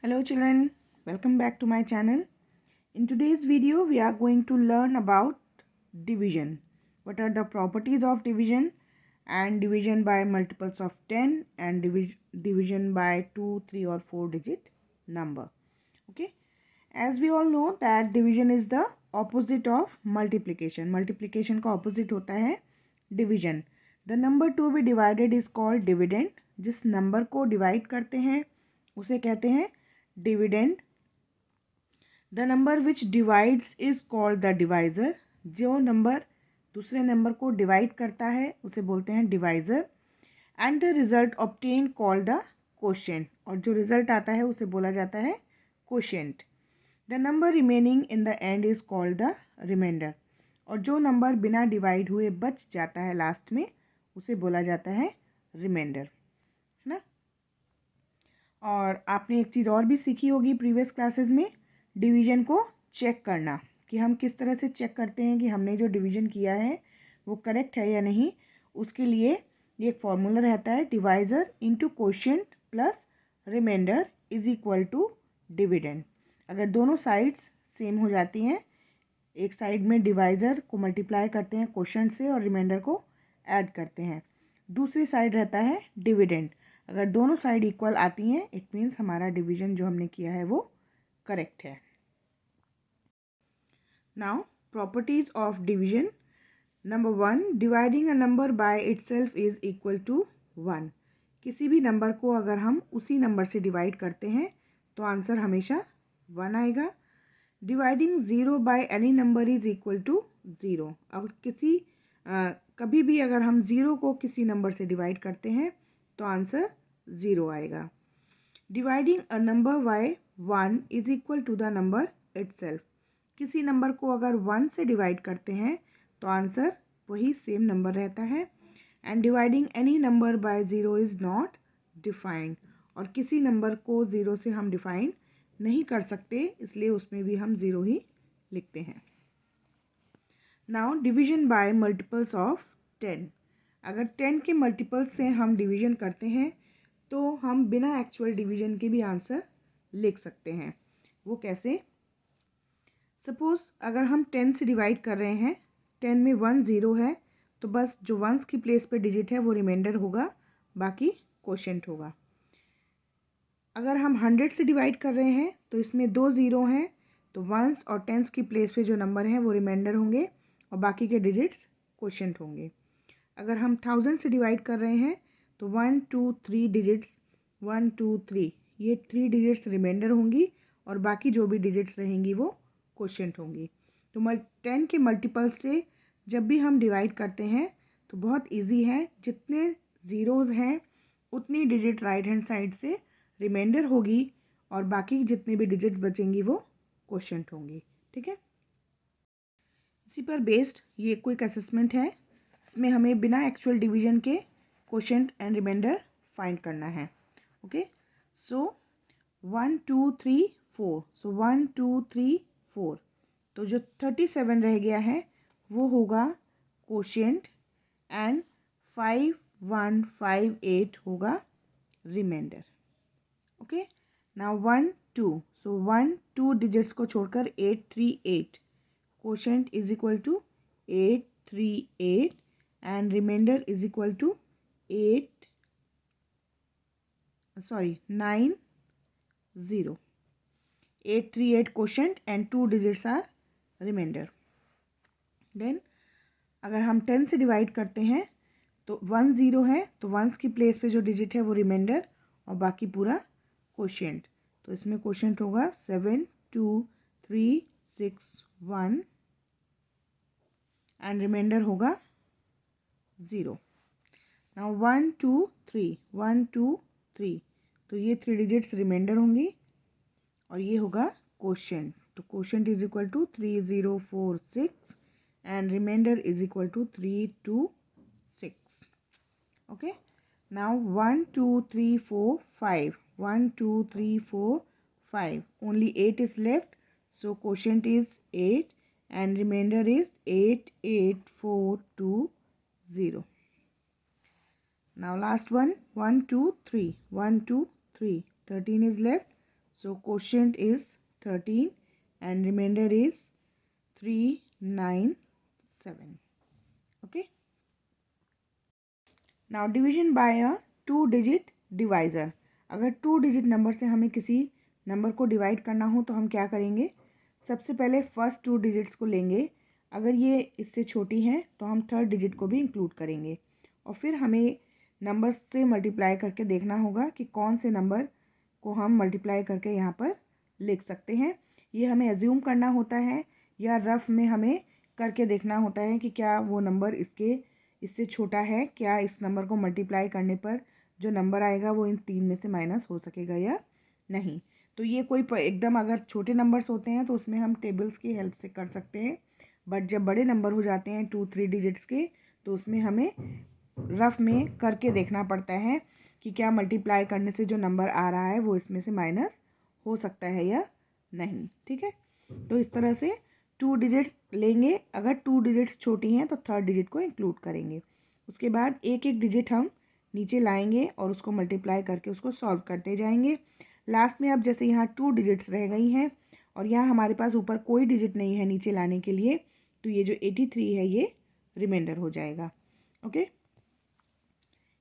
Hello children, welcome back to my channel. In today's video we are going to learn about division. What are the properties of division and division by multiples of 10 and division by 2, 3 or 4 digit number. Okay. As we all know that division is the opposite of multiplication. Multiplication का opposite होता है division. The number to be divided is called dividend. जिस number को divide करते हैं उसे कहते हैं dividend. The number which divides is called the divisor. जो नंबर दूसरे नंबर को डिवाइड करता है उसे बोलते हैं divisor. And the result obtain called the quotient. और जो रिजल्ट आता है उसे बोला जाता है quotient. The number remaining in the end is called the remainder. और जो नंबर बिना डिवाइड हुए बच जाता है लास्ट में उसे बोला जाता है रिमाइंडर, है ना. और आपने एक चीज़ और भी सीखी होगी प्रीवियस क्लासेस में, डिवीज़न को चेक करना कि हम किस तरह से चेक करते हैं कि हमने जो डिवीज़न किया है वो करेक्ट है या नहीं. उसके लिए ये एक फॉर्मूला रहता है, divisor into quotient plus remainder is equal to dividend. अगर दोनों साइड्स सेम हो जाती हैं, एक साइड में डिवाइज़र को मल्टीप्लाई करते हैं कोशेंट से और रिमाइंडर को ऐड करते हैं, दूसरी साइड रहता है डिविडेंड. अगर दोनों साइड इक्वल आती हैं इट मीन्स हमारा डिवीजन जो हमने किया है वो करेक्ट है. Now properties of division. Number 1, dividing a number by itself is equal to 1. किसी भी नंबर को अगर हम उसी नंबर से डिवाइड करते हैं तो आंसर हमेशा 1 आएगा. Dividing 0 by any number is equal to 0. अब कभी भी अगर हम 0 को किसी नंबर से डिवाइड करते हैं तो आंसर 0 आएगा. Dividing a number by 1 is equal to the number itself. किसी नंबर को अगर 1 से डिवाइड करते हैं तो आंसर वही सेम नंबर रहता है. And dividing any number by 0 is not defined. और किसी नंबर को 0 से हम डिफाइन नहीं कर सकते, इसलिए उसमें भी हम 0 ही लिखते हैं. Now division bye multiples of 10. अगर 10 के मल्टीपल्स से हम डिवीजन करते हैं तो हम बिना एक्चुअल डिवीजन के भी आंसर लिख सकते हैं. वो कैसे? सपोज़ अगर हम 10 से डिवाइड कर रहे हैं, 10 में 1 0 है तो बस जो वंस की प्लेस पे डिजिट है वो रिमाइंडर होगा, बाकी कोशेंट होगा. अगर हम 100 से डिवाइड कर रहे हैं तो इसमें 2 0 हैं तो वंस और टेंस की प्लेस पे जो नंबर हैं वो रिमाइंडर होंगे और बाकी के डिजिट्स कोशेंट होंगे. अगर हम 1000 से डिवाइड कर रहे हैं तो 1 2 3 डिजिट्स 1 2 3 ये 3 डिजिट्स रिमाइंडर होंगी और बाकी जो भी डिजिट्स रहेंगी वो कोशेंट होंगी. तो 10 के मल्टीपल्स से जब भी हम डिवाइड करते हैं तो बहुत इजी है, जितने ज़ीरोज़ हैं उतनी डिजिट राइट हैंड साइड से रिमाइंडर होगी और बाकी जितने भी डिजिट्स बचेंगी वो कोशेंट होंगी. ठीक है. इसी पर बेस्ड ये क्विक असेसमेंट है. इसमें हमें बिना एक्चुअल डिवीजन के कोशेंट एंड रिमाइंडर फाइंड करना है. ओके. सो 1 2 3 4. सो 1 2 3 4. तो जो 37 रह गया है वो होगा कोशेंट एंड 5 1 5 8 होगा remainder. Okay. Now 1 2. So 1 2 digits को छोड़कर 8 3 8. Quotient is equal to 8 3 8 and remainder is equal to 9 0. 8 3 8 quotient and 2 digits are remainder. Then अगर हम 10 से डिवाइड करते हैं तो 1 0 है तो वंस की प्लेस पे जो डिजिट है वो रिमाइंडर और बाकी पूरा कोशेंट. तो इसमें कोशेंट होगा 7 2 3 6 1 एंड रिमाइंडर होगा 0. नाउ 1 2 3 1 2 3. तो ये 3 डिजिट्स रिमाइंडर होंगी और ये होगा कोशेंट. तो quotient is equal to 3 0 4 6 and remainder is equal to 3 2 6. Okay. Now 1 2 3 4 5. 1 2 3 4 5. Only 8 is left, so quotient is 8 and remainder is 8 8 4 2 0. Now last one 1 2 3 1 2 3. 13 is left, So quotient is 13 and remainder is 397. Okay. Now division by a 2-digit divisor. अगर 2-digit number से हमें किसी number को divide करना हो तो हम क्या करेंगे? सबसे पहले फर्स्ट 2 डिजिट्स को लेंगे, अगर ये इससे छोटी हैं तो हम थर्ड डिजिट को भी इंक्लूड करेंगे और फिर हमें नंबर्स से मल्टीप्लाई करके देखना होगा कि कौन से नंबर को हम मल्टीप्लाई करके यहाँ पर लिख सकते हैं। ये हमें एज्यूम करना होता है या रफ में हमें करके देखना होता है कि क्या वो नंबर इससे छोटा है, क्या इस नंबर को मल्टीप्लाई करने पर जो नंबर आएगा वो इन 3 में से माइनस हो सकेगा या नहीं। तो ये कोई एकदम अगर छोटे नंबर्स होते हैं तो उसमें हम टेबल्स की हेल्प से कर सकते हैं, बट जब बड़े नंबर हो जाते हैं 2-3 डिजिट्स के तो उसमें हमें रफ में करके देखना पड़ता है कि क्या मल्टीप्लाई करने से जो नंबर आ रहा है वो इसमें से माइनस हो सकता है या नहीं। ठीक है, तो इस तरह से 2 डिजिट्स लेंगे, अगर 2 डिजिट्स छोटी हैं तो थर्ड डिजिट को इंक्लूड करेंगे। उसके बाद एक एक डिजिट हम नीचे लाएंगे और उसको मल्टीप्लाई करके उसको सॉल्व करते जाएंगे। लास्ट में अब जैसे यहाँ 2 डिजिट्स रह गई हैं और यहाँ हमारे पास ऊपर कोई डिजिट नहीं है नीचे लाने के लिए, तो ये जो 83 है ये रिमाइंडर हो जाएगा। ओके,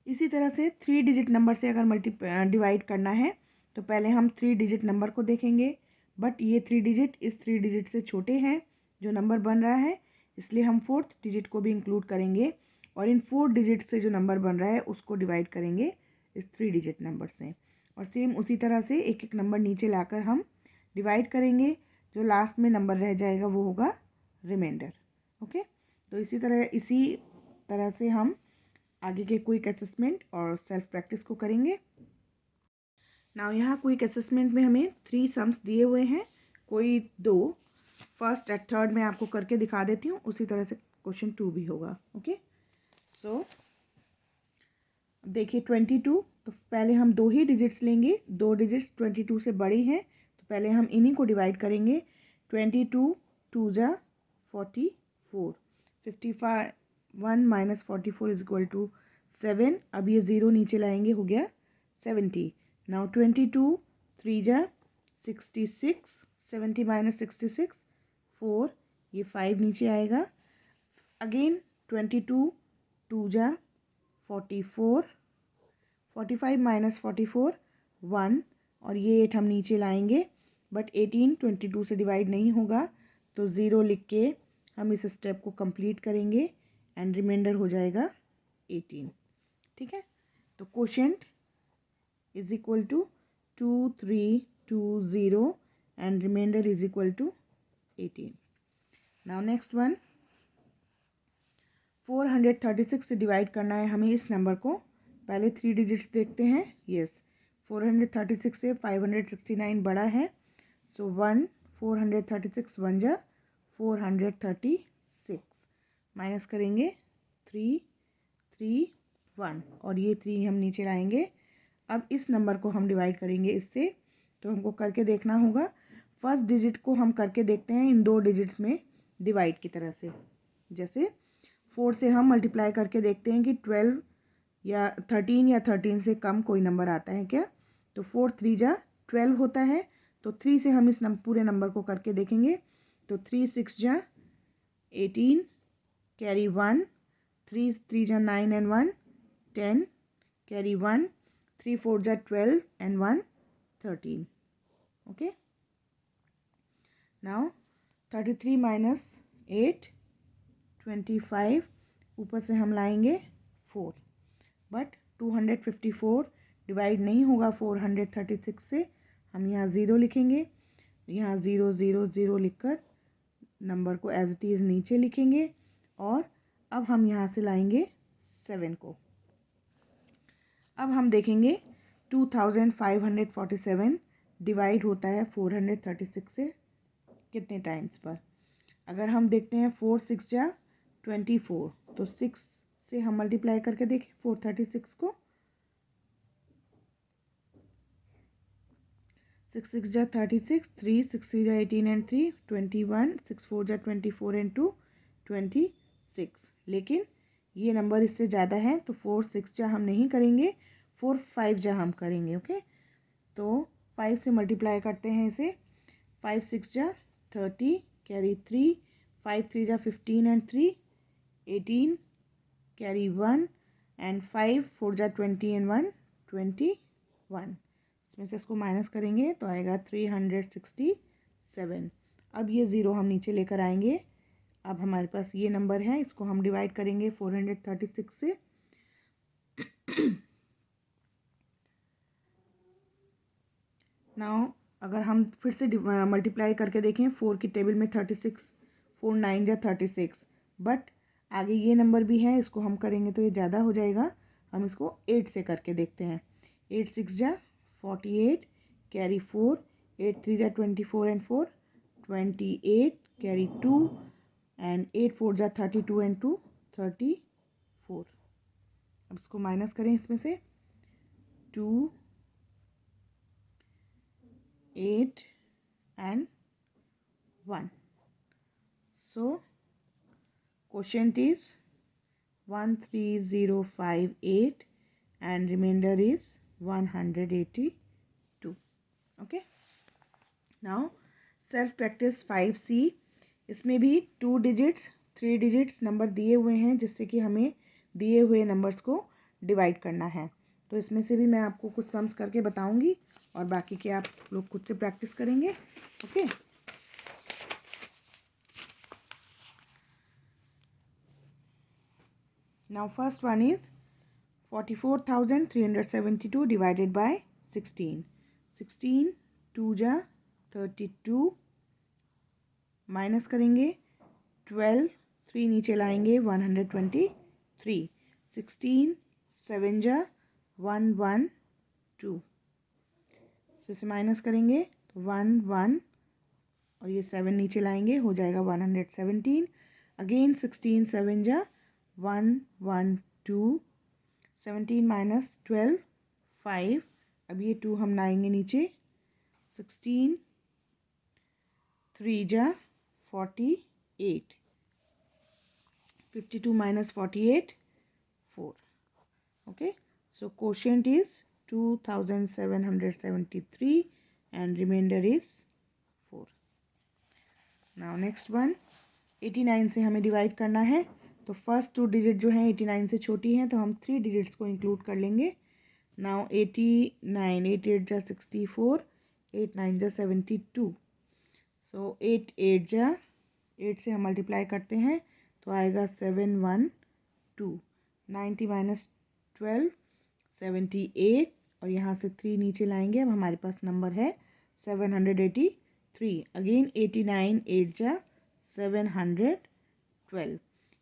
इसी तरह से 3 डिजिट नंबर से अगर डिवाइड करना है तो पहले हम 3 डिजिट नंबर को देखेंगे, बट ये 3 डिजिट इस 3 डिजिट से छोटे हैं जो नंबर बन रहा है, इसलिए हम 4th डिजिट को भी इंक्लूड करेंगे और इन 4 डिजिट से जो नंबर बन रहा है उसको डिवाइड करेंगे इस 3 डिजिट नंबर से। और सेम उसी तरह से एक एक नंबर नीचे लाकर हम डिवाइड करेंगे, जो लास्ट में नंबर रह जाएगा वो होगा रिमाइंडर। ओके, तो इसी तरह से हम आगे के क्विक असेसमेंट और सेल्फ प्रैक्टिस को करेंगे। नाउ यहाँ क्विक असेसमेंट में हमें 3 सम्स दिए हुए हैं, कोई 2, फर्स्ट एंड थर्ड में आपको करके दिखा देती हूँ, उसी तरह से क्वेश्चन 2 भी होगा। ओके, सो देखिए 22, तो पहले हम 2 ही डिजिट्स लेंगे, 2 डिजिट्स 22 से बड़ी हैं तो पहले हम इन्हीं को डिवाइड करेंगे। 22 2 जा 44, 51 माइनस 44 इज इक्वल टू 7। अब ये 0 नीचे लाएंगे, हो गया 70। नाउ 22 3 जा 66, 70 माइनस 66 4, ये 5 नीचे आएगा। अगेन 22 2 जा 44, 45 माइनस 44 1, और ये 8 हम नीचे लाएंगे, बट 18 22 से डिवाइड नहीं होगा तो 0 लिख के हम इस स्टेप को कंप्लीट करेंगे एंड रिमाइंडर हो जाएगा 18। ठीक है, तो quotient is equal to 2320 and remainder is equal to 18। Now next one, 436 से डिवाइड करना है हमें इस नंबर को। पहले 3 डिजिट्स देखते हैं। यस, 436 से 569 बड़ा है, सो 1 436 1 जा 436 माइनस करेंगे 3 3 1, और ये 3 हम नीचे लाएंगे। अब इस नंबर को हम डिवाइड करेंगे इससे, तो हमको करके देखना होगा। फर्स्ट डिजिट को हम करके देखते हैं इन 2 डिजिट्स में डिवाइड की तरह से। जैसे 4 से हम मल्टीप्लाई करके देखते हैं कि 12 या 13 या 13 से कम कोई नंबर आता है क्या। तो 4 3 जा 12 होता है, तो 3 से हम इस पूरे नंबर को करके देखेंगे। तो 3 6 जा 18, कैरी 1, 3 3 जा 9 एंड 1 10, कैरी 1, 3 4 जा 12 एंड 1 13। ओके, नाउ 33 माइनस 8 25, ऊपर से हम लाएंगे 4, बट 254 डिवाइड नहीं होगा 436 से। हम यहाँ 0 लिखेंगे, यहाँ 0 0 0 लिखकर नंबर को एज इट इज़ नीचे लिखेंगे, और अब हम यहाँ से लाएंगे 7 को। अब हम देखेंगे 2547 डिवाइड होता है 436 से कितने टाइम्स पर। अगर हम देखते हैं 4 6 जा 24, तो 6 से हम मल्टीप्लाई करके देखें 436 को। 6 6 जा 36, 3 6 3 जा 18 एंड 3 21, 6 4 जा 24 एंड 2 26। लेकिन ये नंबर इससे ज़्यादा है तो 4 6 जा हम नहीं करेंगे, 4 5 जा हम करेंगे। ओके, तो 5 से मल्टीप्लाई करते हैं इसे। 5 6 जा 30, कैरी 3, 5 3 जा 15 एंड 3 18, कैरी 1 एंड 5 4 जा 20 एंड 1 21। इसमें से इसको माइनस करेंगे तो आएगा 367। अब ये ज़ीरो हम नीचे लेकर आएंगे। अब हमारे पास ये नंबर है, इसको हम डिवाइड करेंगे 436 से। नाउ अगर हम फिर से मल्टीप्लाई करके देखें, 4 की टेबल में 36, 4 9 जा 36, बट आगे ये नंबर भी है, इसको हम करेंगे तो ये ज़्यादा हो जाएगा। हम इसको 8 से करके देखते हैं। 8 6 जा 48, कैरी 4, 8 3 जा 24 एंड 4 28, कैरी 2 एंड 8 4 जा 32 एंड 2 34। अब इसको माइनस करें इसमें से 2 8 and 1. So quotient is 13058 and remainder is 182. Okay. Now self practice 5C, इसमें भी 2 डिजिट्स 3 डिजिट्स नंबर दिए हुए हैं जिससे कि हमें दिए हुए नंबर्स को डिवाइड करना है। तो इसमें से भी मैं आपको कुछ सम्स करके बताऊंगी और बाकी के आप लोग खुद से प्रैक्टिस करेंगे। Okay, now first one is 44,372 divided by 16। 16 2 जा 32, माइनस करेंगे 12, 3 नीचे लाएंगे 123, 16 7 जा 112, इसमें से माइनस करेंगे तो 1 1 और ये 7 नीचे लाएंगे, हो जाएगा 117। अगेन 16 7 जा 112, 17 माइनस 12 5, अब ये 2 हम लाएंगे नीचे, 16 3 जा 48, 52 minus 48 4। Okay, so quotient is 2773 and remainder is 4. Now next one, 89 से हमें डिवाइड करना है। तो फर्स्ट 2 डिजिट जो हैं 89 से छोटी हैं तो हम 3 डिजिट्स को इंक्लूड कर लेंगे। नाउ 89, 8 8 जा 64, 8 9 जा 72, सो 8 8 जा 8 से हम मल्टीप्लाई करते हैं तो आएगा 712, 90 माइनस 12 78, और यहाँ से 3 नीचे लाएंगे। अब हमारे पास नंबर है 783। अगेन 89 8 जा 712।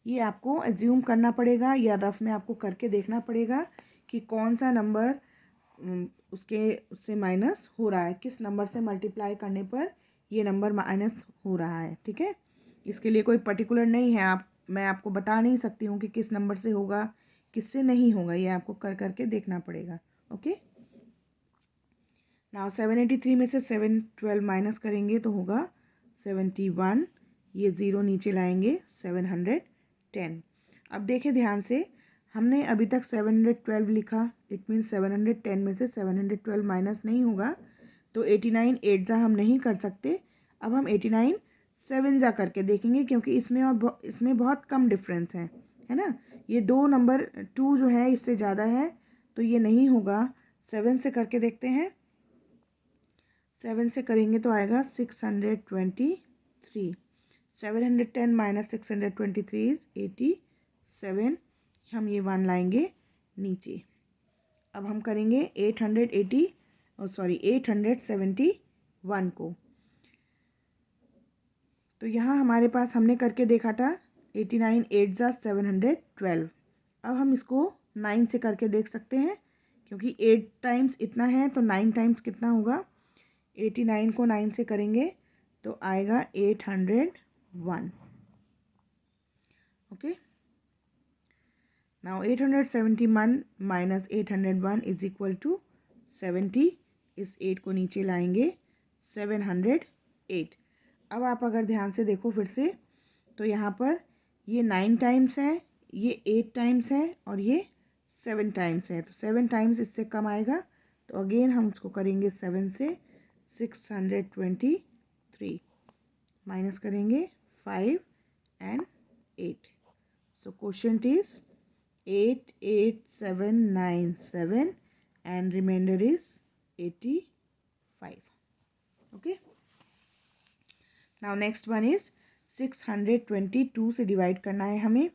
ये आपको एज्यूम करना पड़ेगा या रफ में आपको करके देखना पड़ेगा कि कौन सा नंबर उससे माइनस हो रहा है, किस नंबर से मल्टीप्लाई करने पर ये नंबर माइनस हो रहा है। ठीक है, इसके लिए कोई पर्टिकुलर नहीं है, मैं आपको बता नहीं सकती हूँ कि किस नंबर से होगा किससे नहीं होगा, ये आपको कर करके देखना पड़ेगा। ओके, नाउ 783 में से 712 माइनस करेंगे तो होगा 71, ये 0 नीचे लाएंगे 710। अब देखें ध्यान से, हमने अभी तक 712 लिखा, इट मीन्स 710 में से 712 माइनस नहीं होगा, तो 89 8 जा हम नहीं कर सकते। अब हम 89 7 जा करके देखेंगे क्योंकि इसमें बहुत कम डिफरेंस है ना। ये 2 नंबर 2 जो है इससे ज़्यादा है तो ये नहीं होगा। 7 से करके देखते हैं, 7 से करेंगे तो आएगा 623। 710 माइनस 623 इज 87, हम ये 1 लाएंगे नीचे। अब हम करेंगे 871 को। तो यहाँ हमारे पास हमने करके देखा था 89 8 जा 712। अब हम इसको 9 से करके देख सकते हैं क्योंकि 8 टाइम्स इतना है तो 9 टाइम्स कितना होगा। 89 को 9 से करेंगे तो आएगा 801। Okay, now 871 minus 801 is equal to 70। इस 8 को नीचे लाएंगे 708। अब आप अगर ध्यान से देखो फिर से तो यहाँ पर ये 9 टाइम्स है, ये 8 टाइम्स है और ये 7 टाइम्स है, तो 7 टाइम्स इससे कम आएगा तो अगेन हम उसको करेंगे 7 से, 623 माइनस करेंगे 5 and 8. So quotient is 88797 and remainder is 85. Okay. Now next one is 622 से डिवाइड करना है हमें।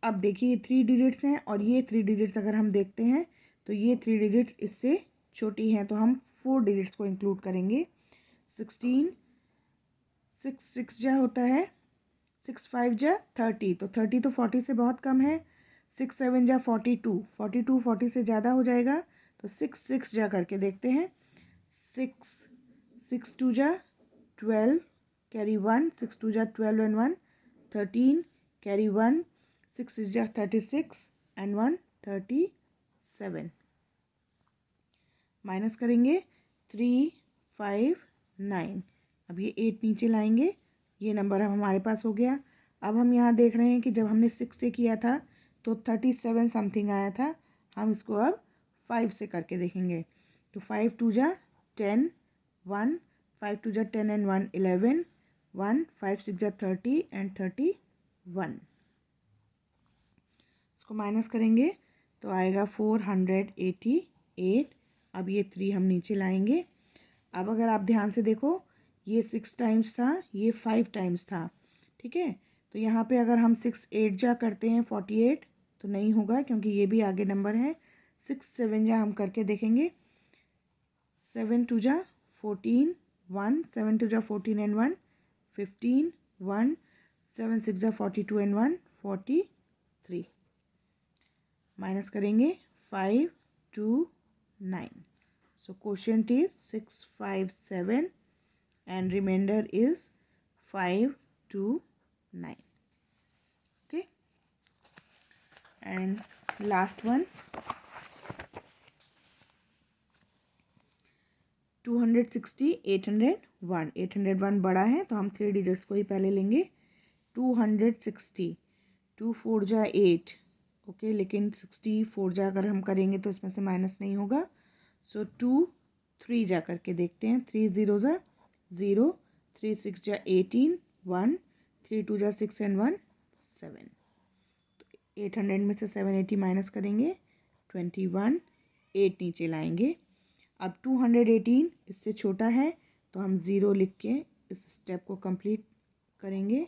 अब देखिए 3 डिजिट्स हैं और ये 3 डिजिट्स अगर हम देखते हैं तो ये 3 डिजिट्स इससे छोटी हैं, तो हम 4 डिजिट्स को इंक्लूड करेंगे। 16, 6 6 जा होता है, 6 5 जा 30, तो 30 तो 40 से बहुत कम है। 6 7 जा 42, 42 40 से ज़्यादा हो जाएगा, तो 6 6 जा करके देखते हैं। 6 6 2 जा 12, कैरी 1, 6 2 जा 12 and 1 13, कैरी 1, 6 6 जा 36 and 1 37 माइनस करेंगे 3 5 9। अब ये 8 नीचे लाएंगे, ये नंबर अब हमारे पास हो गया। अब हम यहाँ देख रहे हैं कि जब हमने 6 से किया था तो 37 समथिंग आया था, हम इसको अब 5 से करके देखेंगे। तो 5 2 जा 10 1, 5 2 जा 10 and 1 11 1, 5 6 जा 30 and 31। इसको माइनस करेंगे तो आएगा 488। अब ये 3 हम नीचे लाएंगे। अब अगर आप ध्यान से देखो, ये 6 टाइम्स था, ये 5 टाइम्स था, ठीक है। तो यहाँ पे अगर हम 6 8 जा करते हैं 48 तो नहीं होगा, क्योंकि ये भी आगे नंबर है। 6 7 जा हम करके देखेंगे। 7 2 जा 14 1, 7 2 जा 14 and 1 15 1, 7 6 जा 42 and 1 43 माइनस करेंगे 5 2 9। So quotient is 657 and remainder is 529. Okay. And last one, 260 801। 801 बड़ा है तो हम 3 डिजिट्स को ही पहले लेंगे। 260, 2 4 जा 8, ओके, लेकिन 64 जा अगर हम करेंगे तो इसमें से माइनस नहीं होगा। सो 2 3 जा करके देखते हैं। 3 0 जा 0, 3 6 जा 18 1, 3 2 जा 6 and 1 7। तो 800 में से 780 माइनस करेंगे 21, 8 नीचे लाएंगे। अब 218 इससे छोटा है तो हम 0 लिख के इस स्टेप को कंप्लीट करेंगे।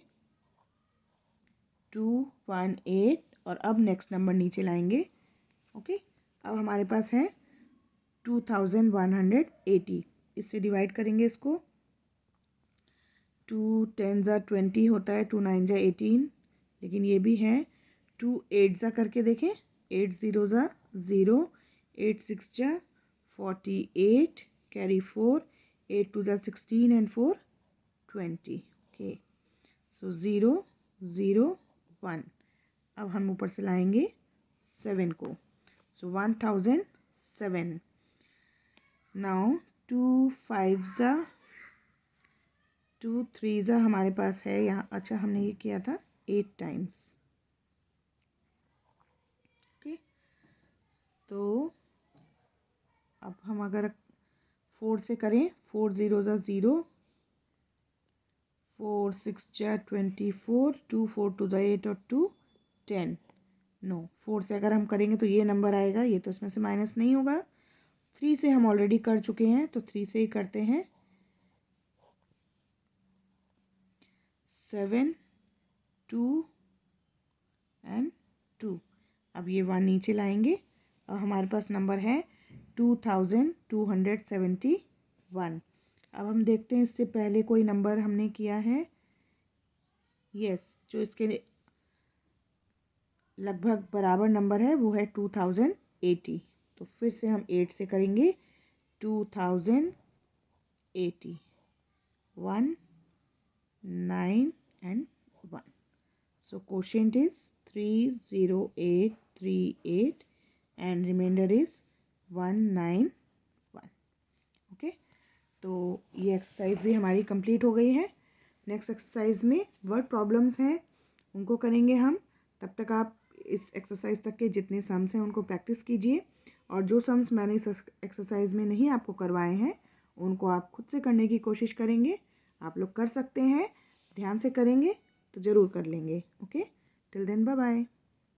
218 और अब नेक्स्ट नंबर नीचे लाएंगे। ओके, अब हमारे पास है 2180। इससे डिवाइड करेंगे इसको। 2 10 जा 20 होता है, 2 9 जा 18, लेकिन ये भी है। 2 8 जा करके देखें। 8 0 जा 0, 8 6 जा 48, कैरी 4, 8 2 जा 16 and 4 20। ओके, सो 0 0 1। अब हम ऊपर से लाएंगे 7 को। सो 1007। नाउ 2 5 जा 2 3 जा हमारे पास है यहाँ। अच्छा, हमने ये किया था 8 टाइम्स। ओके, तो अब हम अगर 4 से करें, 4 0 जा 0, 4 6 जा 24, 2 4 2 जा 8 और 2 10। नो, 4 से अगर हम करेंगे तो ये नंबर आएगा, ये तो इसमें से माइनस नहीं होगा। 3 से हम ऑलरेडी कर चुके हैं तो 3 से ही करते हैं। 7 2 and 2। अब ये 1 नीचे लाएंगे और हमारे पास नंबर है 2271। अब हम देखते हैं इससे पहले कोई नंबर हमने किया है। यस, जो इसके लगभग बराबर नंबर है वो है 2080। तो फिर से हम 8 से करेंगे। 2080 1 9 and 1। So quotient is 30838 and remainder is 191। Okay, तो ये एक्सरसाइज भी हमारी कंप्लीट हो गई है। नेक्स्ट एक्सरसाइज में वर्ड प्रॉब्लम्स हैं, उनको करेंगे हम। तब तक आप इस एक्सरसाइज तक के जितने सम्स हैं उनको प्रैक्टिस कीजिए और जो सम्स मैंने इस एक्सरसाइज में नहीं आपको करवाए हैं उनको आप खुद से करने की कोशिश करेंगे। आप लोग कर सकते हैं, ध्यान से करेंगे तो ज़रूर कर लेंगे। Okay, till then bye bye.